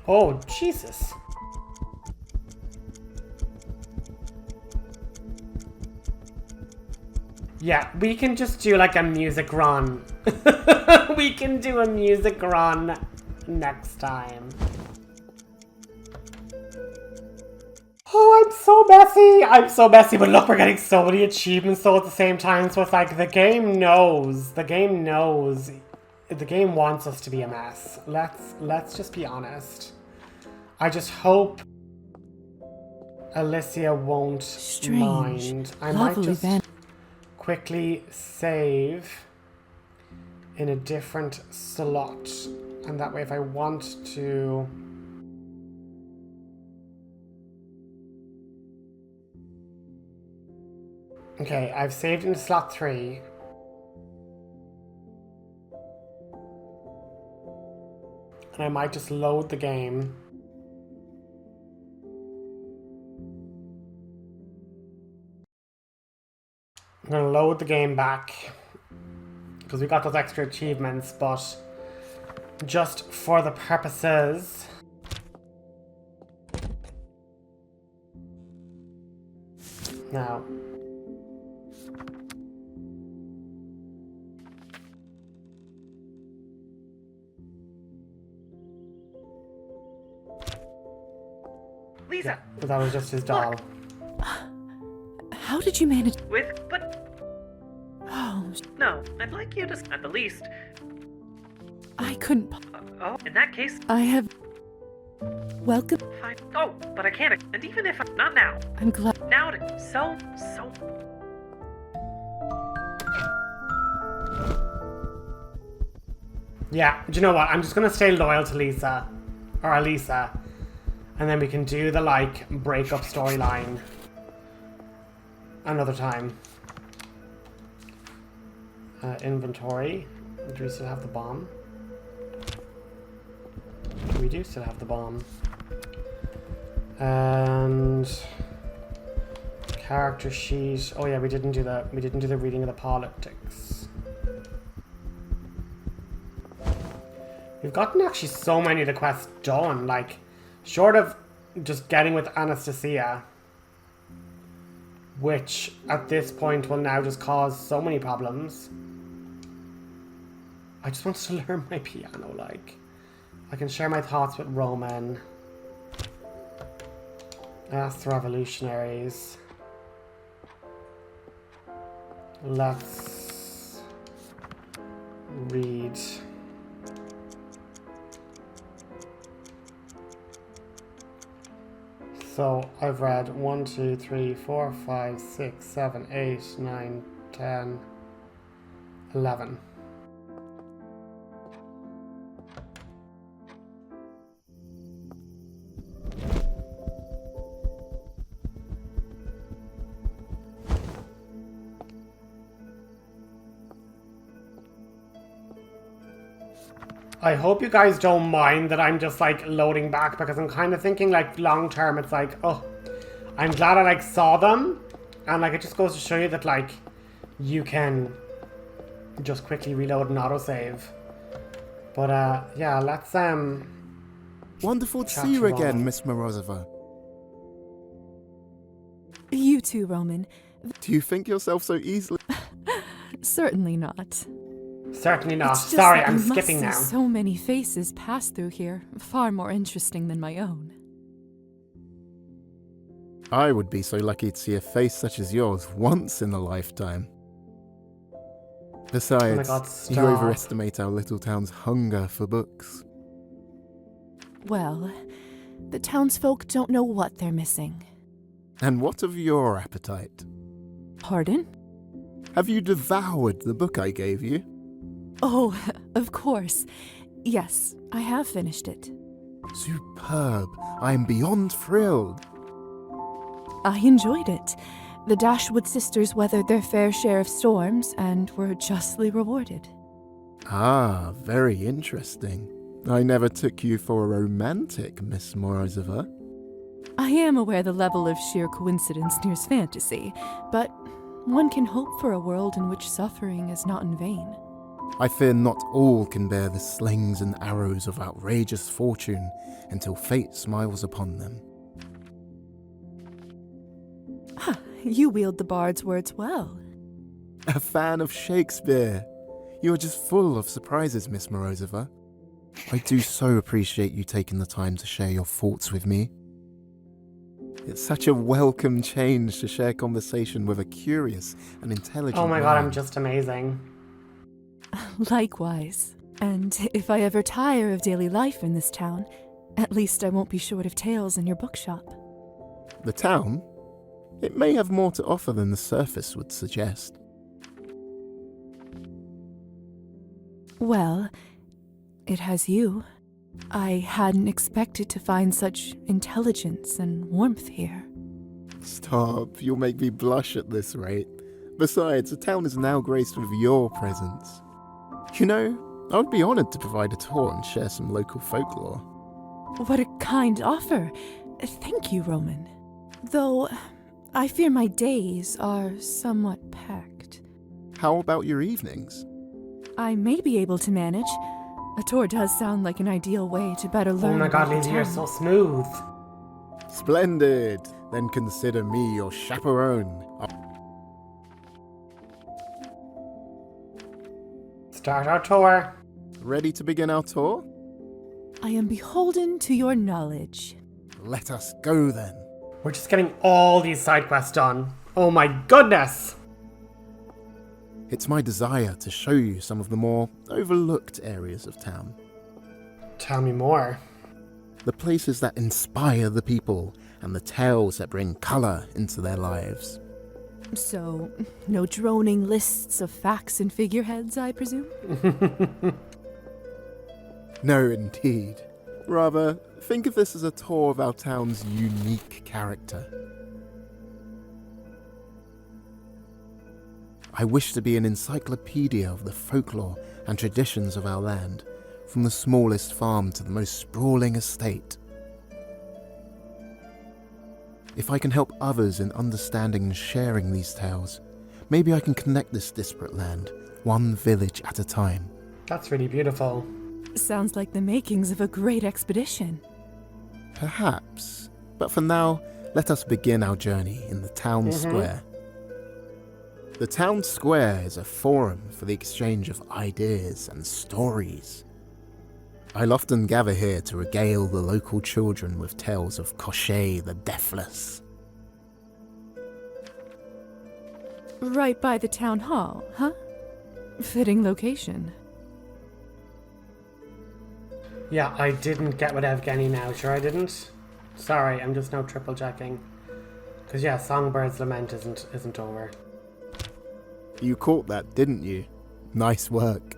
Oh, Jesus. Yeah, we can just do like a music run. We can do a music run next time. Oh, I'm so messy. I'm so messy, but look, we're getting so many achievements though at the same time. So it's like the game knows. The game knows. The game wants us to be a mess. Let's just be honest. I just hope Alicia won't mind. I might just quickly save in a different slot, and that way if I want to okay, I've saved in slot 3. And I might just load the game. I'm gonna load the game back because we got those extra achievements, but just for the purposes now. Liza! Yeah, but that was just his doll. How did you manage? But Oh, no, I'd like you to, at the least. I couldn't. Oh, in that case, I have. Welcome. fine. Oh, but I can't. And even if not now. I'm glad. Now so. Yeah, do you know what? I'm just gonna stay loyal to Lisa. Or Elisa. And then we can do the, like, breakup storyline another time. Inventory. Do we still have the bomb? We do still have the bomb. And character sheet. Oh yeah, we didn't do the reading of the politics. We've gotten actually so many of the quests done, like, short of just getting with Anastasia, which at this point will now just cause so many problems. I just want to learn my piano, like. I can share my thoughts with Roman. Ask the Revolutionaries. Let's read. So I've read 1, 2, 3, 4, 5, 6, 7, 8, 9, 10, 11. I hope you guys don't mind that I'm just like loading back, because I'm kind of thinking like long term it's like, oh, I'm glad I like saw them, and like it just goes to show you that like you can just quickly reload and autosave. But yeah, let's Wonderful to chat see you to again, Roman. Miss Morozova. You too, Roman. Do you think yourself so easily? Certainly not. Certainly not. It's just Sorry, that I'm you skipping now. must see so many faces pass through here, far more interesting than my own. I would be so lucky to see a face such as yours once in a lifetime. Besides, God, you stop. overestimate our little town's hunger for books. Well, the townsfolk don't know what they're missing. And what of your appetite? Pardon? Have you devoured the book I gave you? Oh, of course. Yes, I have finished it. Superb. I am beyond thrilled. I enjoyed it. The Dashwood sisters weathered their fair share of storms and were justly rewarded. Ah, very interesting. I never took you for a romantic, Miss Morozova. I am aware the level of sheer coincidence nears fantasy, but one can hope for a world in which suffering is not in vain. I fear not all can bear the slings and arrows of outrageous fortune until fate smiles upon them. You wield the bard's words well. A fan of Shakespeare. You are just full of surprises, Miss Morozova. I do so appreciate you taking the time to share your thoughts with me. It's such a welcome change to share conversation with a curious and intelligent Oh my god, I'm mind. just amazing. Likewise. And if I ever tire of daily life in this town, at least I won't be short of tales in your bookshop. The town? It may have more to offer than the surface would suggest. Well, it has you. I hadn't expected to find such intelligence and warmth here. Stop, you'll make me blush at this rate. Besides, the town is now graced with your presence. You know, I would be honoured to provide a tour and share some local folklore. What a kind offer. Thank you, Roman. Though, I fear my days are somewhat packed. How about your evenings? I may be able to manage. A tour does sound like an ideal way to better learn Oh my god, about the Liza, you're town. so smooth. Splendid! Then consider me your chaperone. Start our tour. Ready to begin our tour? I am beholden to your knowledge. Let us go then. We're just getting all these side quests done. Oh my goodness! It's my desire to show you some of the more overlooked areas of town. Tell me more. The places that inspire the people and the tales that bring colour into their lives. So, no droning lists of facts and figureheads, I presume? No, indeed. Rather, think of this as a tour of our town's unique character. I wish to be an encyclopedia of the folklore and traditions of our land, from the smallest farm to the most sprawling estate. If I can help others in understanding and sharing these tales, maybe I can connect this disparate land, one village at a time. That's really beautiful. Sounds like the makings of a great expedition. Perhaps, but for now, let us begin our journey in the town square. The town square is a forum for the exchange of ideas and stories. I'll often gather here to regale the local children with tales of Koyla the Deathless. Right by the town hall, huh? Fitting location. Yeah, I didn't get with Evgeny now. Sure I didn't? Sorry, I'm just now triple checking. Because yeah, Songbird's Lament isn't over. You caught that, didn't you? Nice work.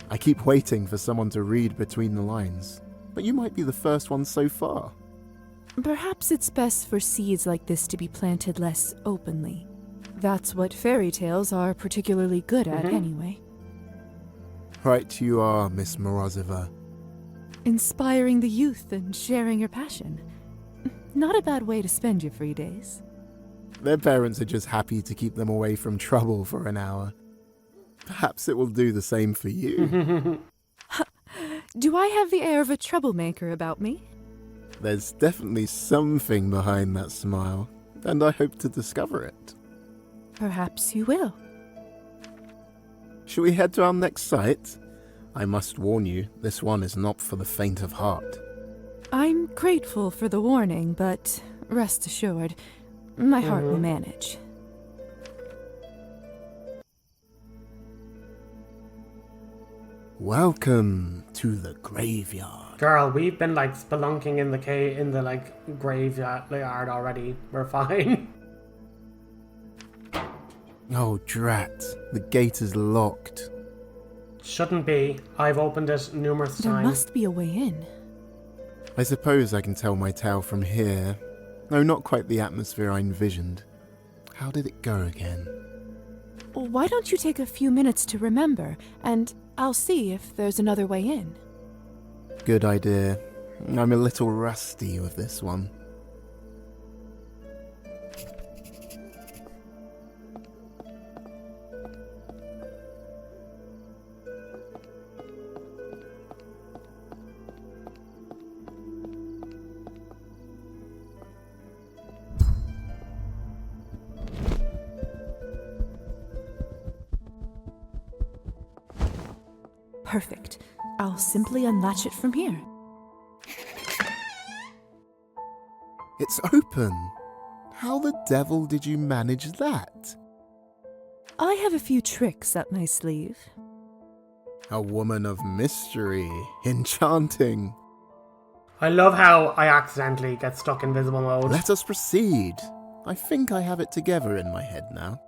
I keep waiting for someone to read between the lines, but you might be the first one so far. Perhaps it's best for seeds like this to be planted less openly. That's what fairy tales are particularly good at anyway. Right you are, Miss Morozova. Inspiring the youth and sharing your passion. Not a bad way to spend your free days. Their parents are just happy to keep them away from trouble for an hour. Perhaps it will do the same for you. Do I have the air of a troublemaker about me? There's definitely something behind that smile, and I hope to discover it. Perhaps you will. Shall we head to our next site? I must warn you, this one is not for the faint of heart. I'm grateful for the warning, but rest assured, my heart will manage. Welcome to the graveyard. Girl, we've been like spelunking in the like graveyard already. We're fine. Oh, drat. The gate is locked. Shouldn't be. I've opened it numerous There times. must be a way in. I suppose I can tell my tale from here. No, not quite the atmosphere I envisioned. How did it go again? Why don't you take a few minutes to remember, and I'll see if there's another way in. Good idea. I'm a little rusty with this one. Perfect. I'll simply unlatch it from here. It's open. How the devil did you manage that? I have a few tricks up my sleeve. A woman of mystery. Enchanting. I love how I accidentally get stuck in invisible mode. Let us proceed. I think I have it together in my head now.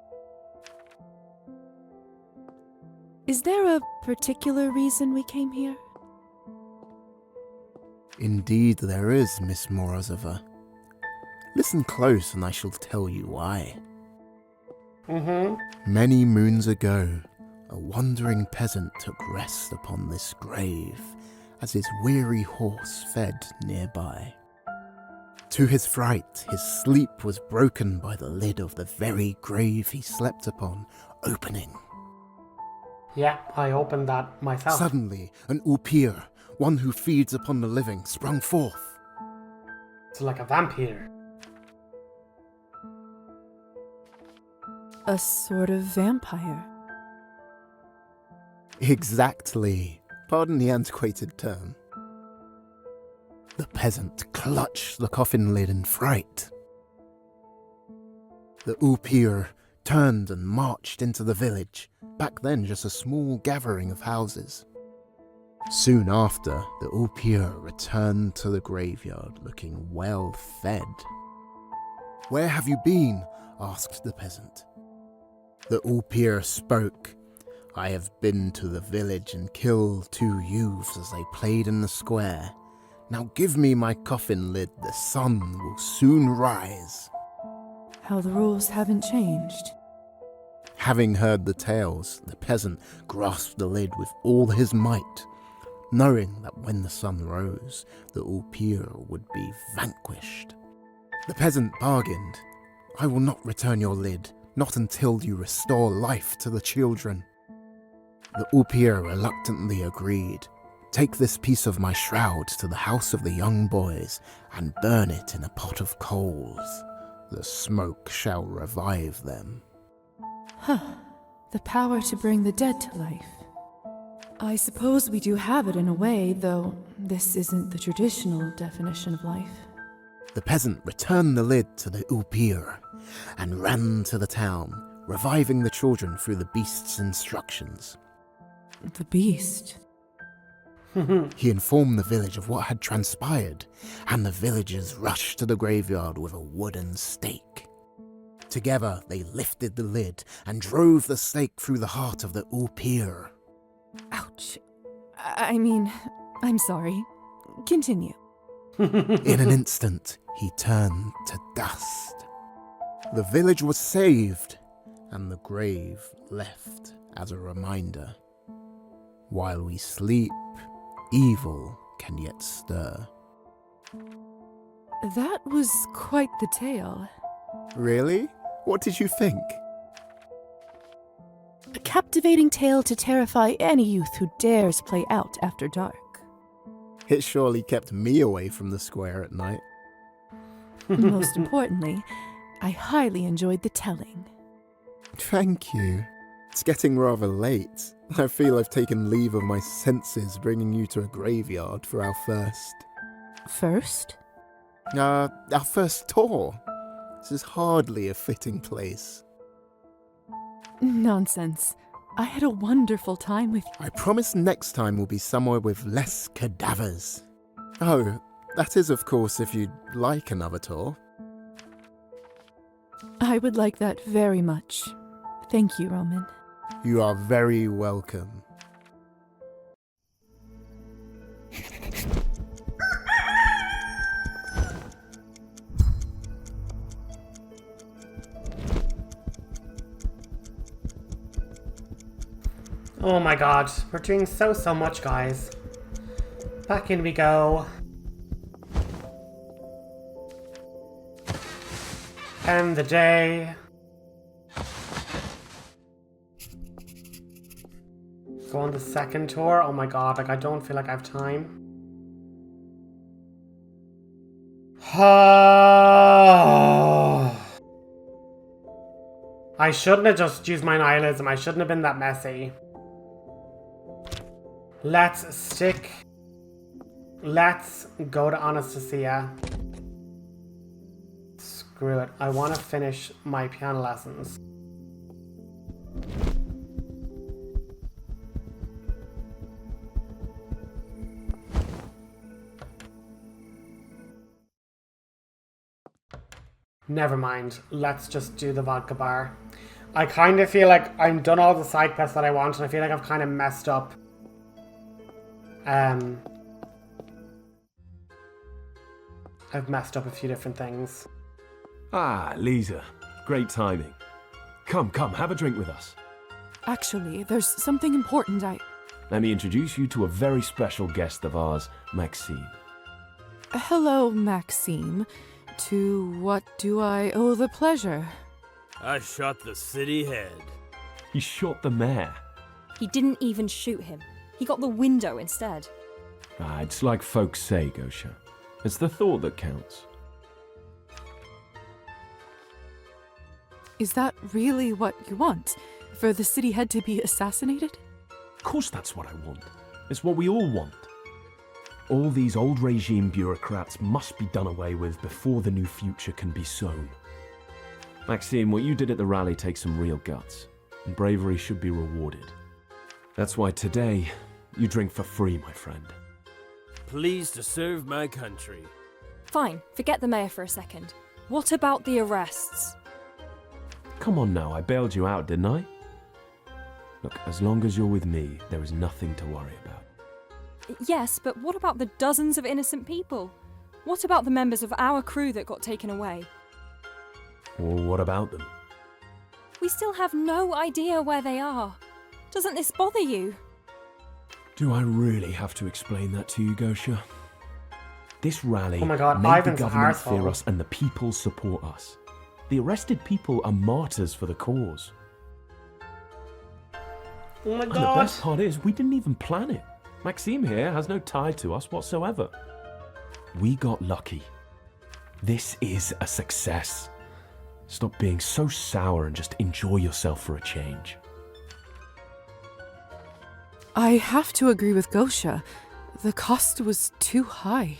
Is there a particular reason we came here? Indeed there is, Miss Morozova. Listen close and I shall tell you why. Many moons ago, a wandering peasant took rest upon this grave as his weary horse fed nearby. To his fright, his sleep was broken by the lid of the very grave he slept upon opening. Yeah, I opened that myself. Suddenly, an oupir, one who feeds upon the living, sprung forth. It's like a vampire. A sort of vampire. Exactly. Pardon the antiquated term. The peasant clutched the coffin lid in fright. The oupir turned and marched into the village, back then just a small gathering of houses. Soon after, the oupir returned to the graveyard looking well fed. "Where have you been?" asked the peasant. The oupir spoke. "I have been to the village and killed 2 youths as they played in the square. Now give me my coffin lid, the sun will soon rise." How the rules haven't changed. Having heard the tales, the peasant grasped the lid with all his might, knowing that when the sun rose, the oupir would be vanquished. The peasant bargained. "I will not return your lid, not until you restore life to the children." The oupir reluctantly agreed. "Take this piece of my shroud to the house of the young boys and burn it in a pot of coals. The smoke shall revive them." The power to bring the dead to life. I suppose we do have it in a way, though this isn't the traditional definition of life. The peasant returned the lid to the oupir and ran to the town, reviving the children through the beast's instructions. The beast. He informed the village of what had transpired, and the villagers rushed to the graveyard with a wooden stake. Together, they lifted the lid and drove the stake through the heart of the oupir. Ouch. I'm sorry. Continue. In an instant, he turned to dust. The village was saved, and the grave left as a reminder. While we sleep, evil can yet stir. That was quite the tale. Really? What did you think? A captivating tale to terrify any youth who dares play out after dark. It surely kept me away from the square at night. Most importantly, I highly enjoyed the telling. Thank you. It's getting rather late. I feel I've taken leave of my senses bringing you to a graveyard for our first... First? Our first tour. This is hardly a fitting place. Nonsense. I had a wonderful time with you. I promise next time will be somewhere with less cadavers. Oh, that is of course if you'd like another tour. I would like that very much. Thank you, Roman. You are very welcome. Oh my god, we're doing so much, guys. Back in we go. End the day. Go on the second tour. Oh my god, like I don't feel like I have time. I shouldn't have just used my nihilism. I shouldn't have been that messy. Let's go to Anastasia. Screw it. I want to finish my piano lessons. Never mind. Let's just do the vodka bar. I kind of feel like I've done all the side quests that I want, and I feel like I've kind of messed up. I've messed up a few different things. Ah, Liza. Great timing. Come, have a drink with us. Actually, there's something important Let me introduce you to a very special guest of ours, Maxime. Hello, Maxime. To what do I owe the pleasure? I shot the city head. He shot the mayor. He didn't even shoot him. He got the window instead. Ah, it's like folks say, Gosha. It's the thought that counts. Is that really what you want? For the city head to be assassinated? Of course that's what I want. It's what we all want. All these old regime bureaucrats must be done away with before the new future can be sown. Maxime, what you did at the rally takes some real guts, and bravery should be rewarded. That's why today, you drink for free, my friend. Pleased to serve my country. Fine, forget the mayor for a second. What about the arrests? Come on now, I bailed you out, didn't I? Look, as long as you're with me, there is nothing to worry about. Yes, but what about the dozens of innocent people? What about the members of our crew that got taken away? Well, what about them? We still have no idea where they are. Doesn't this bother you? Do I really have to explain that to you, Gosha? This rally Oh my God, made Ivan's the an government arsehole. fear us and the people support us. The arrested people are martyrs for the cause. Oh my And the God. best part is, we didn't even plan it. Maxime here has no tie to us whatsoever. We got lucky. This is a success. Stop being so sour and just enjoy yourself for a change. I have to agree with Gosha. The cost was too high.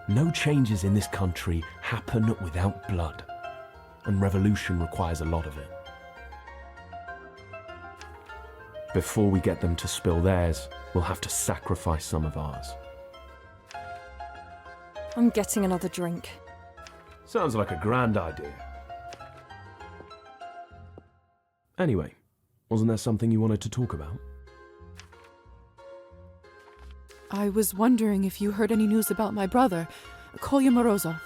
No changes in this country happen without blood, and revolution requires a lot of it. Before we get them to spill theirs, we'll have to sacrifice some of ours. I'm getting another drink. Sounds like a grand idea. Anyway, wasn't there something you wanted to talk about? I was wondering if you heard any news about my brother, Koyla Morozov.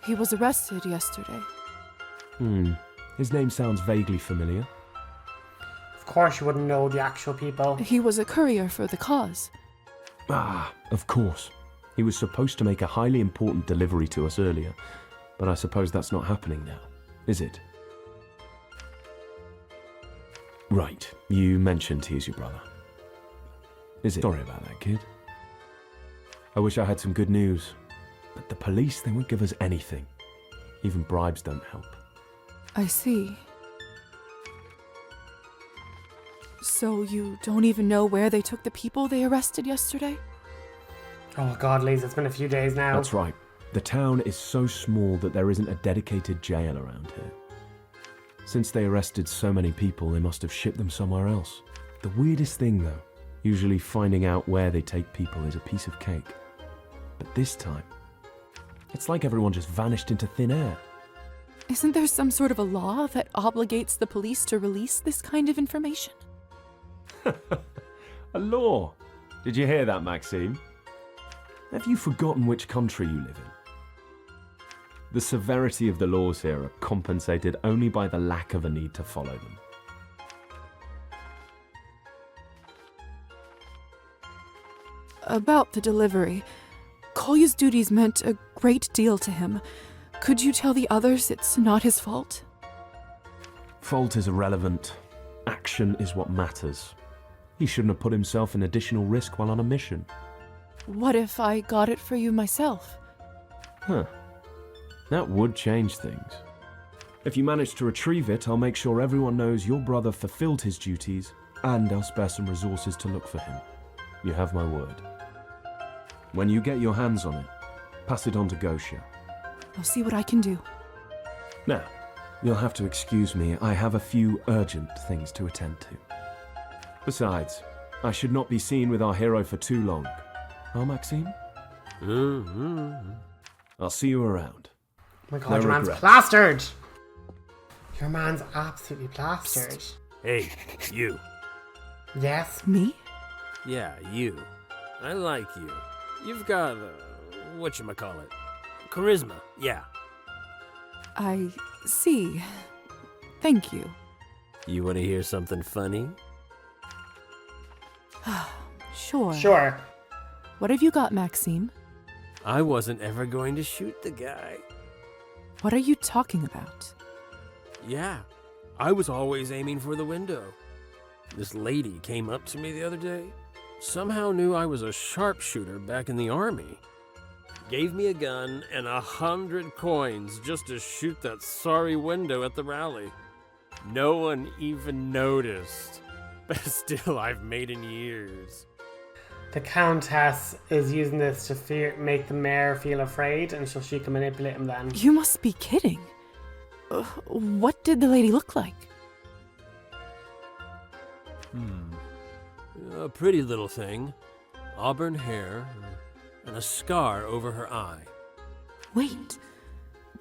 He was arrested yesterday. His name sounds vaguely familiar. Of course you wouldn't know the actual people. He was a courier for the cause. Ah, of course. He was supposed to make a highly important delivery to us earlier, but I suppose that's not happening now, is it? Right, you mentioned he's your brother. Is it? Sorry about that, kid. I wish I had some good news, but the police, they won't give us anything. Even bribes don't help. I see. So you don't even know where they took the people they arrested yesterday? Oh God, Liza, it's been a few days now. That's right. The town is so small that there isn't a dedicated jail around here. Since they arrested so many people, they must have shipped them somewhere else. The weirdest thing, though, usually finding out where they take people is a piece of cake. But this time, it's like everyone just vanished into thin air. Isn't there some sort of a law that obligates the police to release this kind of information? A law? Did you hear that, Maxime? Have you forgotten which country you live in? The severity of the laws here are compensated only by the lack of a need to follow them. About the delivery, Kolya's duties meant a great deal to him. Could you tell the others it's not his fault? Fault is irrelevant. Action is what matters. He shouldn't have put himself in additional risk while on a mission. What if I got it for you myself? Huh. That would change things. If you manage to retrieve it, I'll make sure everyone knows your brother fulfilled his duties And I'll spare some resources to look for him. You have my word. When you get your hands on it, pass it on to Gosha. I'll see what I can do. Now, you'll have to excuse me. I have a few urgent things to attend to. Besides, I should not be seen with our hero for too long. Huh, Maxime? I'll see you around. Oh my god, No your man's regrets. plastered! Your man's absolutely plastered. Hey, you. Yes? Me? Yeah, you. I like you. You've got, whatchamacallit? Charisma, yeah. I see. Thank you. You want to hear something funny? Sure. Sure. What have you got, Maxime? I wasn't ever going to shoot the guy. What are you talking about? Yeah, I was always aiming for the window. This lady came up to me the other day. Somehow knew I was a sharpshooter back in the army. Gave me a gun and 100 coins just to shoot that sorry window at the rally. No one even noticed. Best deal I've made in years. The Countess is using this to make the mayor feel afraid, and so she can manipulate him then. You must be kidding. What did the lady look like? A pretty little thing. Auburn hair and a scar over her eye. Wait,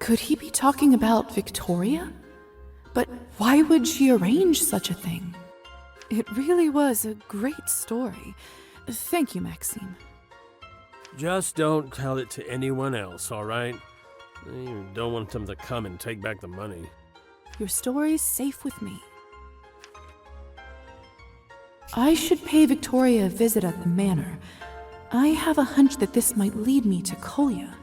could he be talking about Victoria? But why would she arrange such a thing? It really was a great story. Thank you, Maxime. Just don't tell it to anyone else, all right? You don't want them to come and take back the money. Your story's safe with me. I should pay Victoria a visit at the manor. I have a hunch that this might lead me to Koyla.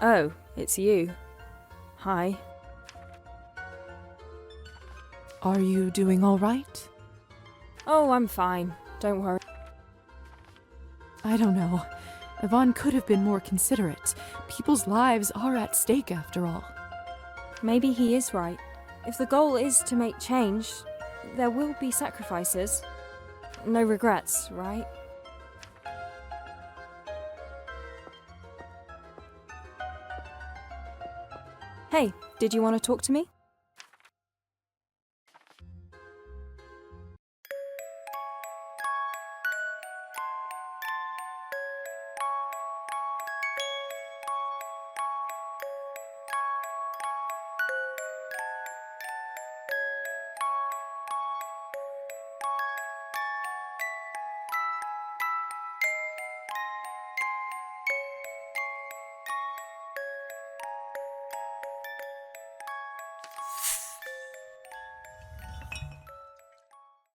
Oh, it's you. Hi. Are you doing all right? Oh, I'm fine. Don't worry. I don't know. Yvonne could have been more considerate. People's lives are at stake after all. Maybe he is right. If the goal is to make change, there will be sacrifices. No regrets, right? Hey, did you want to talk to me?